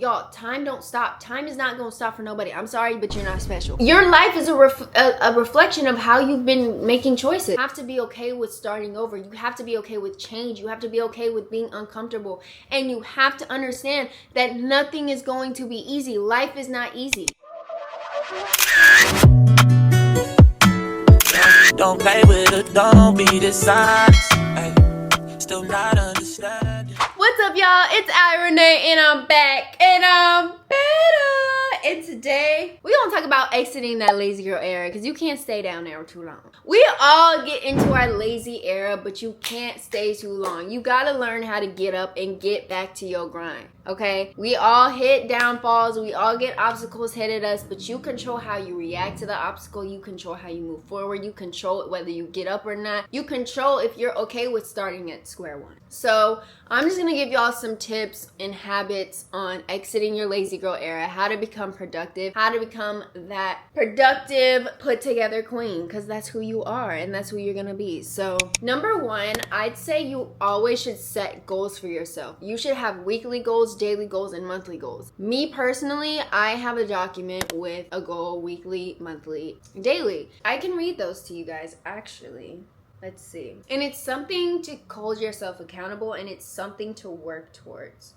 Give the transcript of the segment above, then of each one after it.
Y'all, time don't stop. Time is not gonna stop for nobody. I'm sorry, but you're not special. Your life is a reflection of how you've been making choices. You have to be okay with starting over. You have to be okay with change. You have to be okay with being uncomfortable. And you have to understand that nothing is going to be easy. Life is not easy. Don't play with it, don't be dishonest. Still not understanding. What's up, y'all? It's ALLYRENEE and I'm back and I'm better. And today we're gonna talk about exiting that lazy girl era, because you can't stay down there too long. We all get into our lazy era, but you can't stay too long. You gotta learn how to get up and get back to your grind. Okay, we all hit downfalls, we all get obstacles hit at us, but you control how you react to the obstacle. You control how you move forward. You control whether you get up or not. You control if you're okay with starting at square one. So I'm just gonna give y'all some tips and habits on exiting your lazy girl era, how to become productive, how to become that productive, put together queen, because that's who you are and that's who you're gonna be. So number one, I'd say you always should set goals for yourself. You should have weekly goals, daily goals, and monthly goals. Me personally, I have a document with a goal: weekly, monthly, daily. I can read those to you guys actually. Let's see. And it's something to hold yourself accountable, and it's something to work towards.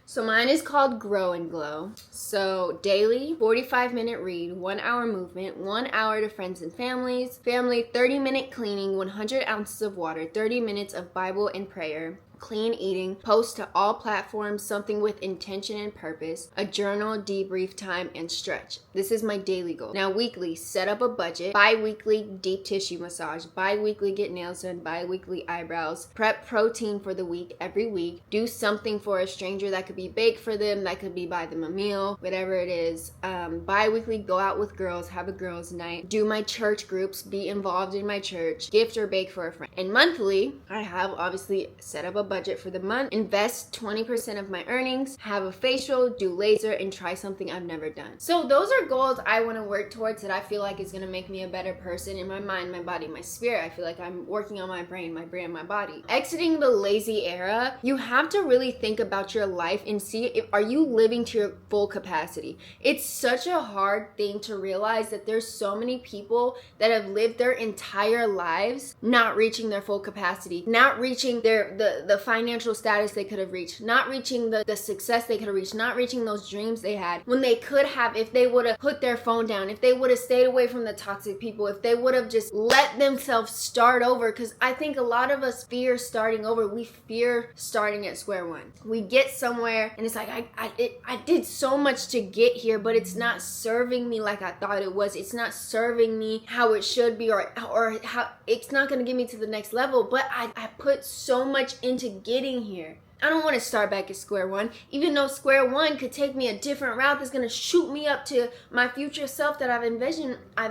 So mine is called Grow and Glow. So daily, 45-minute read, 1 hour movement, 1 hour to friends and families, family, 30-minute cleaning, 100 ounces of water, 30 minutes of Bible and prayer, clean eating, post to all platforms, something with intention and purpose, a journal, debrief time, and stretch. This is my daily goal. Now weekly, set up a budget, bi-weekly deep tissue massage, bi-weekly get nails done, bi-weekly eyebrows, prep protein for the week every week, do something for a stranger. That could be bake for them, that could be buy them a meal, whatever it is. Bi-weekly, go out with girls, have a girls night, do my church groups, be involved in my church, gift or bake for a friend. And monthly, I have obviously set up a budget for the month, invest 20% of my earnings, have a facial, do laser, and try something I've never done. So those are goals I want to work towards that I feel like is going to make me a better person in my mind, my body, my spirit. I feel like I'm working on my brain, my body. Exiting the lazy era, you have to really think about your life and see if are you living to your full capacity. It's such a hard thing to realize that there's so many people that have lived their entire lives not reaching their full capacity, not reaching the financial status they could have reached, not reaching the success they could have reached, not reaching those dreams they had, when they could have if they would have put their phone down, if they would have stayed away from the toxic people, if they would have just let themselves start over. Because I think a lot of us fear starting over. We fear starting at square one. We get somewhere and it's like, I did so much to get here, but it's not serving me like I thought it was. It's not serving me how it should be, or how it's not going to get me to the next level, but I put so much into getting here. I don't want to start back at square one, even though square one could take me a different route that's going to shoot me up to my future self that I've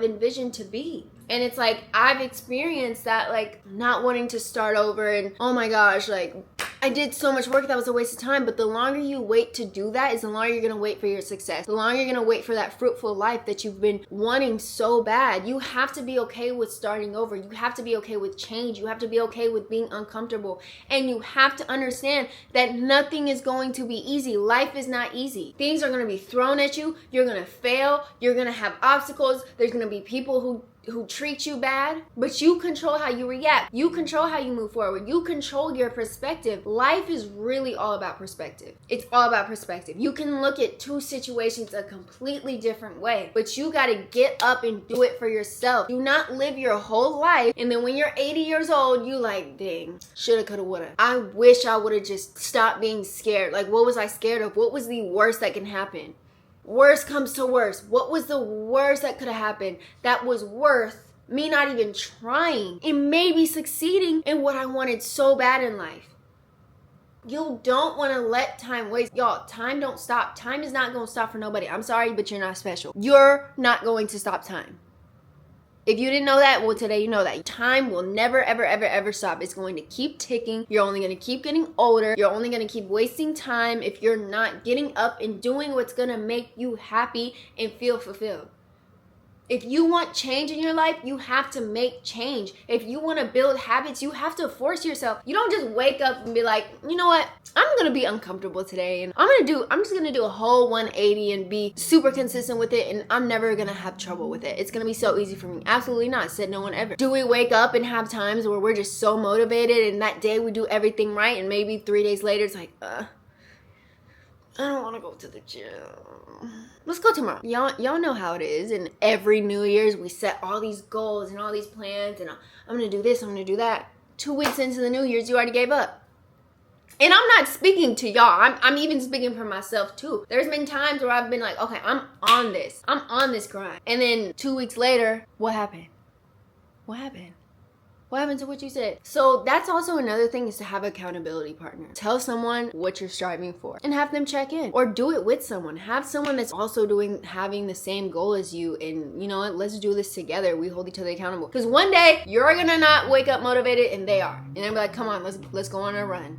envisioned to be. And it's like, I've experienced that, like, not wanting to start over and, oh my gosh, like, I did so much work that was a waste of time. But the longer you wait to do that is the longer you're going to wait for your success. The longer you're going to wait for that fruitful life that you've been wanting so bad. You have to be okay with starting over. You have to be okay with change. You have to be okay with being uncomfortable. And you have to understand that nothing is going to be easy. Life is not easy. Things are going to be thrown at you. You're going to fail. You're going to have obstacles. There's going to be people who treat you bad, but you control how you react. You control how you move forward. You control your perspective. Life is really all about perspective. It's all about perspective. You can look at two situations a completely different way, but you got to get up and do it for yourself. Do not live your whole life and then when you're 80 years old, you like, dang, shoulda, coulda, woulda. I wish I would have just stopped being scared. Like, what was I scared of? What was the worst that can happen? Worst comes to worst. What was the worst that could have happened that was worth me not even trying and maybe succeeding in what I wanted so bad in life? You don't want to let time waste. Y'all, time don't stop. Time is not going to stop for nobody. I'm sorry, but you're not special. You're not going to stop time. If you didn't know that, well, today you know that. Time will never, ever, ever, ever stop. It's going to keep ticking. You're only going to keep getting older. You're only going to keep wasting time if you're not getting up and doing what's going to make you happy and feel fulfilled. If you want change in your life, you have to make change. If you want to build habits, you have to force yourself. You don't just wake up and be like, you know what? I'm going to be uncomfortable today, and I'm just going to do a whole 180 and be super consistent with it, and I'm never going to have trouble with it. It's going to be so easy for me. Absolutely not. Said no one ever. Do we wake up and have times where we're just so motivated and that day we do everything right, and maybe 3 days later it's like, I don't want to go to the gym. Let's go tomorrow. Y'all know how it is. And every New Year's we set all these goals and all these plans, and I'm gonna do this, I'm gonna do that. 2 weeks into the New Year's, you already gave up. And I'm not speaking to y'all. I'm even speaking for myself too. There's been times where I've been like, okay, I'm on this grind. And then 2 weeks later, what happened? What happened? What happened to what you said? So that's also another thing, is to have accountability partner. Tell someone what you're striving for and have them check in, or do it with someone. Have someone that's also having the same goal as you, and you know what? Let's do this together. We hold each other accountable. Because one day you're gonna not wake up motivated and they are, and they'll be like, come on, let's go on a run.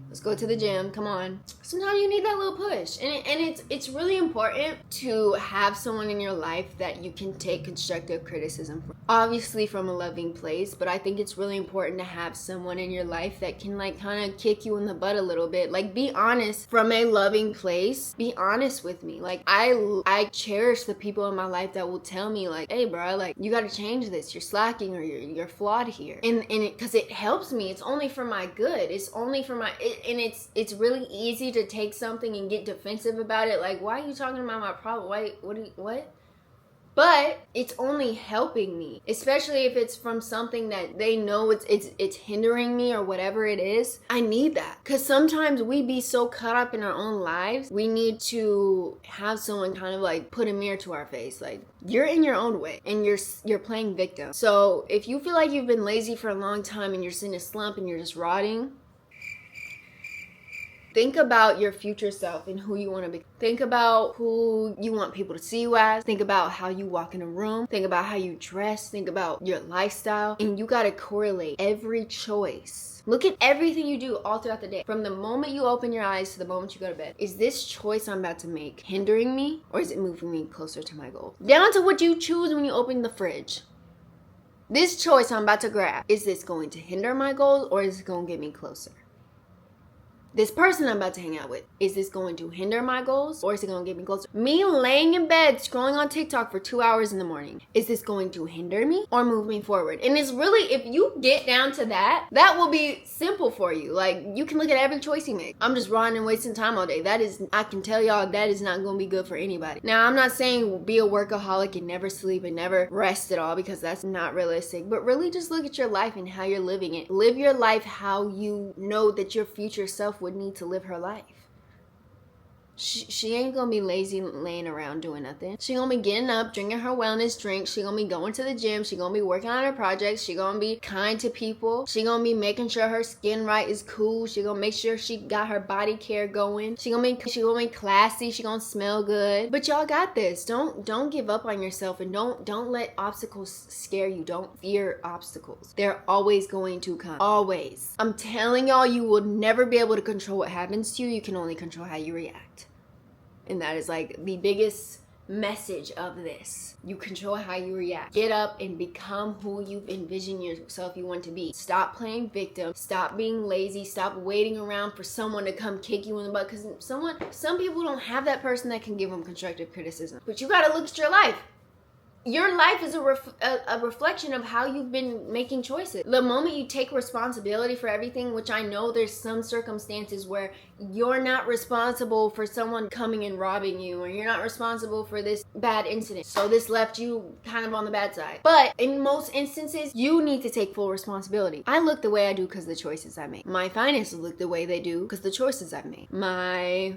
Let's go to the gym. Come on. Sometimes you need that little push, and it's really important to have someone in your life that you can take constructive criticism from. Obviously from a loving place, but I think it's really important to have someone in your life that can like kind of kick you in the butt a little bit. Like, be honest from a loving place. Be honest with me. Like, I cherish the people in my life that will tell me like, hey bro, like you got to change this. You're slacking, or you're flawed here. And because it helps me. It's only for my good. It's only for my and it's really easy to take something and get defensive about it. Like, why are you talking about my problem? Why? What? But it's only helping me, especially if it's from something that they know it's hindering me or whatever it is. I need that, because sometimes we be so caught up in our own lives. We need to have someone kind of like put a mirror to our face, like, you're in your own way and you're playing victim. So if you feel like you've been lazy for a long time and you're in a slump and you're just rotting, think about your future self and who you want to be. Think about who you want people to see you as. Think about how you walk in a room. Think about how you dress. Think about your lifestyle. And you got to correlate every choice. Look at everything you do all throughout the day. From the moment you open your eyes to the moment you go to bed. Is this choice I'm about to make hindering me, or is it moving me closer to my goal? Down to what you choose when you open the fridge. This choice I'm about to grab, is this going to hinder my goals, or is it going to get me closer? This person I'm about to hang out with, is this going to hinder my goals, or is it going to get me closer? Me laying in bed scrolling on TikTok for 2 hours in the morning, is this going to hinder me or move me forward? And it's really, if you get down to that, that will be simple for you. Like, you can look at every choice you make. I'm just running and wasting time all day. That is, I can tell y'all, that is not going to be good for anybody. Now, I'm not saying be a workaholic and never sleep and never rest at all, because that's not realistic. But really just look at your life and how you're living it. Live your life how you know that your future self would need to live her life. She ain't gonna be lazy laying around doing nothing. She gonna be getting up, drinking her wellness drink. She gonna be going to the gym. She gonna be working on her projects. She gonna be kind to people. She gonna be making sure her skin right is cool. She gonna make sure she got her body care going. She gonna be classy. She gonna smell good. But y'all got this. Don't give up on yourself, and don't let obstacles scare you. Don't fear obstacles. They're always going to come. Always. I'm telling y'all, you will never be able to control what happens to you. You can only control how you react. And that is like the biggest message of this. You control how you react. Get up and become who you've envisioned yourself you want to be. Stop playing victim. Stop being lazy. Stop waiting around for someone to come kick you in the butt. Because some people don't have that person that can give them constructive criticism. But you got to look at your life. Your life is a reflection of how you've been making choices. The moment you take responsibility for everything, which I know there's some circumstances where you're not responsible for someone coming and robbing you, or you're not responsible for this bad incident, so this left you kind of on the bad side. But in most instances, you need to take full responsibility. I look the way I do because of the choices I make. My finances look the way they do because of the choices I've made. My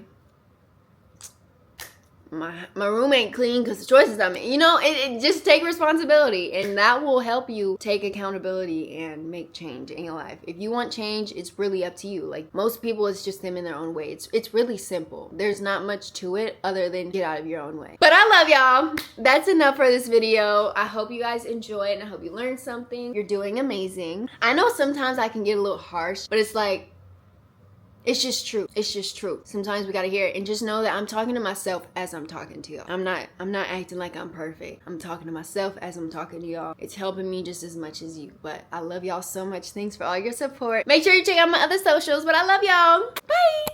room ain't clean because the choices I made. You know, it just take responsibility, and that will help you take accountability and make change in your life. If you want change, it's really up to you. Like, most people, it's just them in their own way. It's really simple. There's not much to it other than get out of your own way. But I love y'all. That's enough for this video. I hope you guys enjoyed, and I hope you learned something. You're doing amazing. I know sometimes I can get a little harsh, but it's like, It's just true. It's just true. Sometimes we gotta hear it, and just know that I'm talking to myself as I'm talking to y'all. I'm not acting like I'm perfect. I'm talking to myself as I'm talking to y'all. It's helping me just as much as you. But I love y'all so much. Thanks for all your support. Make sure you check out my other socials, but I love y'all. Bye.